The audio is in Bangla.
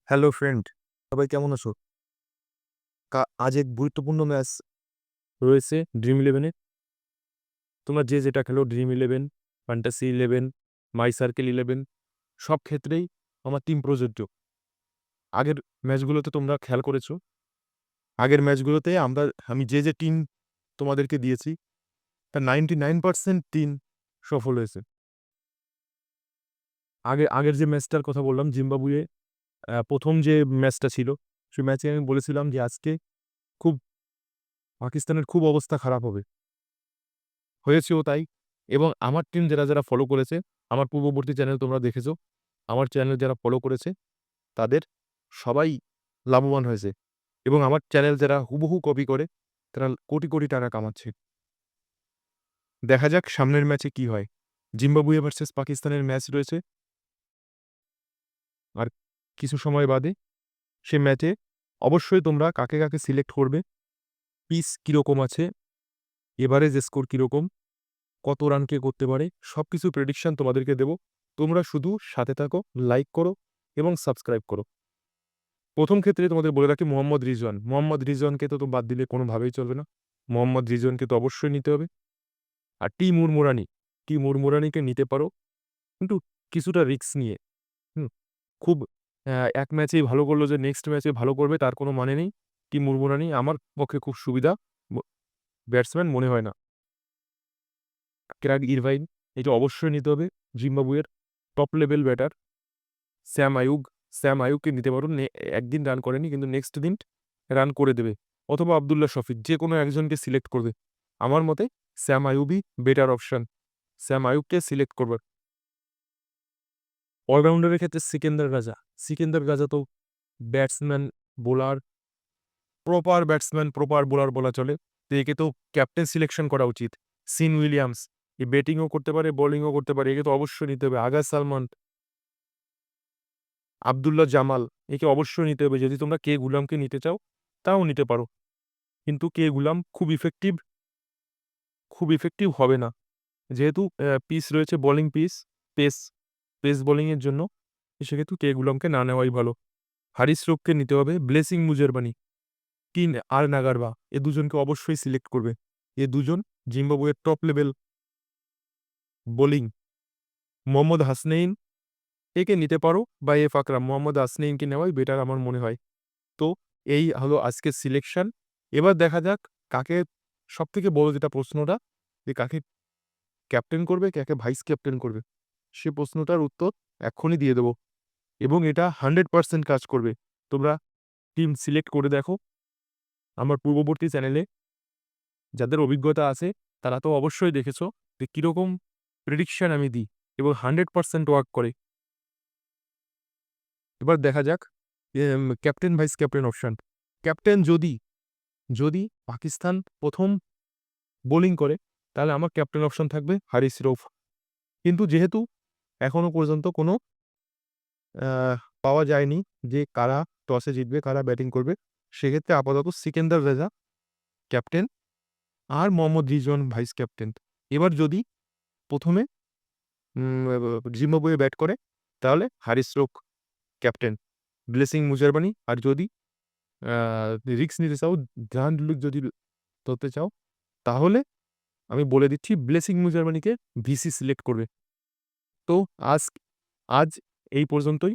হ্যালো ফ্রেন্ড, সবাই কেমন আছো? আজ এক গুরুত্বপূর্ণ ম্যাচ রয়েছে ড্রিম ইলেভেনে। তোমরা যে যেটা খেলো ড্রিম ইলেভেন, ফ্যান্টাসি ইলেভেন, মাই সার্কেল ইলেভেন, সব ক্ষেত্রেই আমার টিম প্রযোজ্য। আগের ম্যাচগুলোতে তোমরা খেয়াল করেছো, আগের ম্যাচগুলোতে আমি যে টিম তোমাদেরকে দিয়েছি তার 99% টিম সফল হয়েছে। আগের যে ম্যাচটার কথা বললাম, জিম্বাবুয়ে প্রথম যে ম্যাচটা ছিল, সেই ম্যাচে আমি বলেছিলাম যে আজকে খুব পাকিস্তানের খুব অবস্থা খারাপ হবে। হয়েছেও তাই। এবং আমার টিম যারা ফলো করেছে, আমার পূর্ববর্তী চ্যানেল তোমরা দেখেছো, আমার চ্যানেল যারা ফলো করেছে তাদের সবাই লাভবান হয়েছে এবং আমার চ্যানেল যারা হুবহু কপি করে তারা কোটি, কোটি টাকা কামাচ্ছে। দেখা যাক সামনের ম্যাচে কি হয়। জিম্বাবুয়ে ভার্সেস পাকিস্তানের ম্যাচ রয়েছে আর কিছু সময় বাদে। সে ম্যাচে অবশ্যই তোমরা কাকে সিলেক্ট করবে, পিচ কিরকম আছে, এভারেজ স্কোর কিরকম, কত রান কে করতে পারে, সবকিছু প্রেডিকশন তোমাদেরকে দেব। তোমরা শুধু সাথে থাকো, লাইক করো এবং সাবস্ক্রাইব করো। প্রথম ক্ষেত্রে তোমাদের বলে রাখি মোহাম্মদ রিজওয়ান। মোহাম্মদ রিজওয়ানকে তো বাদ দিলে কোনোভাবেই চলবে না। মোহাম্মদ রিজওয়ানকে তো অবশ্যই নিতে হবে। আর টি মুরমুরানিকে নিতে পারো, কিন্তু কিছুটা রিস্ক নিয়ে। হুম? খুব এক ম্যাচেই ভালো করলো যে নেক্সট ম্যাচে ভালো করবে তার কোনো মানে নেই। টি মুরমুরানি আমার পক্ষে খুব সুবিধা ব্যাটসম্যান মনে হয় না। ক্র্যাগ ইরভাইন, এটা অবশ্যই নিতে হবে। জিম্বাবুয়ের top level batter. Saim Ayub, Saim আয়ুবকে নিতে পারো। একদিন রান করেনি কিন্তু নেক্সট দিন রান করে দেবে। অথবা আব্দুল্লাহ শফিক, যে কোনো একজনকে সিলেক্ট করবে। আমার মতে স্যাম আয়ুবই বেটার অপশন। স্যাম আয়ুবকে সিলেক্ট করবে। অলরাউন্ডারের ক্ষেত্রে সিকেন্দার রাজা। সিকেন্দার রাজা তো batsman, bowler, proper batsman, proper bowler বলা চলে। তো একে তো ক্যাপ্টেন সিলেকশন করা উচিত। সিন উইলিয়ামস, এ ব্যাটিংও করতে পারে, বোলিংও করতে পারে, একে তো অবশ্যই নিতে হবে। আগা সালমান, আব্দুল্লাহ জামাল, একে অবশ্যই নিতে হবে। যদি তোমরা কে গুলামকে নিতে চাও তাও নিতে পারো, কিন্তু কে গুলাম খুব ইফেক্টিভ হবে না। যেহেতু পিচ রয়েছে, বোলিং পিচ, পেস পেস বোলিংয়ের জন্য, সেক্ষেত্রে কে গুলামকে না নেওয়াই ভালো। হারিস রুফকে নিতে হবে। ব্লেসিং মুজারবানি, কিন আর নাগারবা, এ দুজনকে অবশ্যই সিলেক্ট করবে। এ দুজন জিম্বাবুয়ের top level bowling. Mohammad Hasnain, একে নিতে পারো, বা আকরাম। মোহাম্মদ হাসনাইনকে নেওয়াই বেটার আমার মনে হয়। তো এই হলো আজকের সিলেকশন। এবার দেখা যাক কাকে, সবথেকে বড় যেটা প্রশ্নটা, যে কাকে ক্যাপ্টেন করবে, কাকে ভাইস ক্যাপ্টেন করবে, সে প্রশ্নটার উত্তর এক্ষুনি দিয়ে দেবো এবং এটা 100% কাজ করবে। তোমরা টিম সিলেক্ট করে দেখো। আমার পূর্ববর্তী চ্যানেলে যাদের অভিজ্ঞতা আছে তারা তো অবশ্যই দেখেছো যে কীরকম প্রেডিকশন আমি দিই এবং 100% ওয়ার্ক করে। এবার দেখা যাক captain vice captain option. Captain যদি যদি পাকিস্তান প্রথম বোলিং করে তাহলে আমার ক্যাপ্টেন অপশন থাকবে হারিস রৌফ। কিন্তু যেহেতু এখনো পর্যন্ত কোনো পাওয়া যায়নি যে কারা টসে জিতবে, কারা ব্যাটিং করবে, সেক্ষেত্রে আপাতত সিকেন্দার রেজা ক্যাপ্টেন আর মোহাম্মদ রিজওয়ান ভাইস ক্যাপ্টেন। এবার যদি প্রথমে জিম্বাবুয়ে ব্যাট করে তাহলে হারিস রৌফ ক্যাপ্টেন, ব্লেসিং মুজারবানি। আর যদি রিস্ক নিতে চাও, জাহান লুক যদি ধরতে চাও, তাহলে আমি বলে দিচ্ছি ব্লেসিং মুজারবানিকে ভিসি সিলেক্ট করবে। তো আজ আজ এই পর্যন্তই।